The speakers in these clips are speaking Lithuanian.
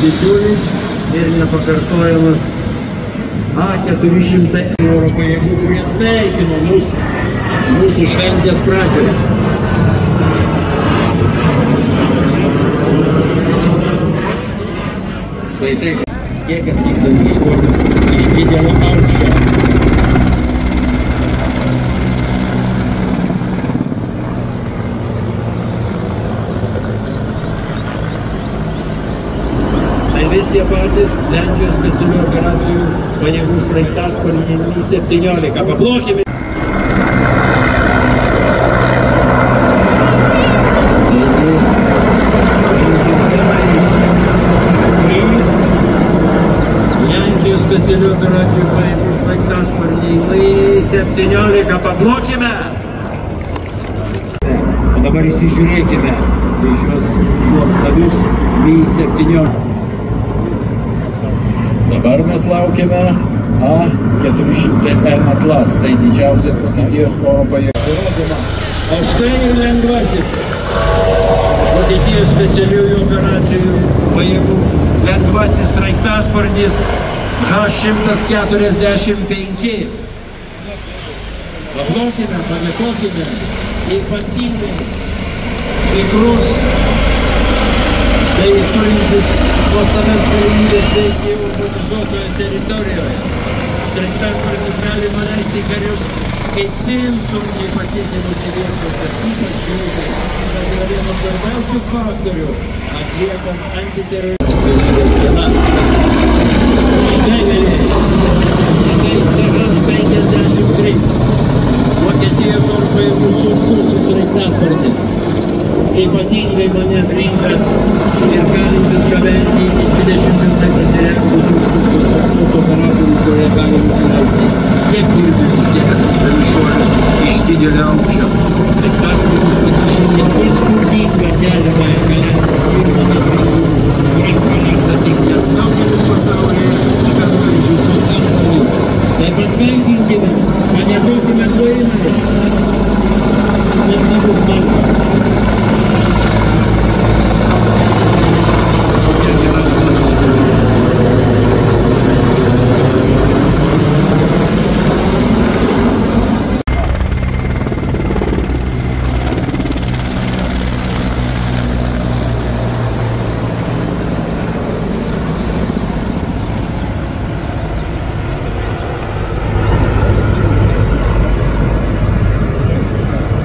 didžiulis ir nepakartojamas A400 oro pajėgų, kurie sveikino mūsų šventės pradžioje. Štai taip, kiek atlikdami šuolius iš didelio aukščio. Tai vis tie patys Lenkijos specialių operacijų pajėgų sraigtasparniai Mi-17. Paplokime. Lenkijos specialių operacijų pajėgų sraigtasparniai Mi-17. Paplokime. O dabar įsižiūrėkime į šios nuostabius Mi-17. Dabar mes laukiame A400M Atlas, tai didžiausias Vokietijos oro pajėgų. O štai ir lengvasis Vokietijos specialiųjų operacijų pajėgų lengvasis sraigtasparnis H145. Paplokime, padėkokime, ypatingai tikrus, tai turintis nuostabias galimybės veikti urbanizuotoje teritorijoje. Sraigtasparnis gali nuleisti karius itin sunkiai pasiekiamose vietose, ypač greitai. Tai yra vienas svarbiausių faktorių atliekant antiteroristinės vienybės diena. Štai vėliai, tai CH-53, Vokietijos oro pajėgų sunkusis sraigtasparnis. Ypatingai manevringas ir galintis gabenti iki 20 pasirengusių visus operatorių, kurie gali nusileisti tiek virpinius, tiek atlikdami šuolius iš didelio aukščio. Sraigtasparnis pasižymė įspūdingą keliamąją galią ir manevringumą, kurį pavyksta tik nedaugelis pasaulyje operuojančių sraigtasparnių. Tai pasveikinkime, padėkokime Ukrainai. Nuostabus maršas.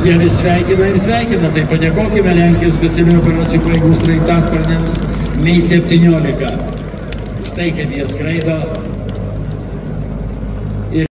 Jie sveikina ir sveikina, tai padėkokime Lenkijos specialių operacijų pajėgų sraigtasparniams Mi-17. Štai kaip jie skraido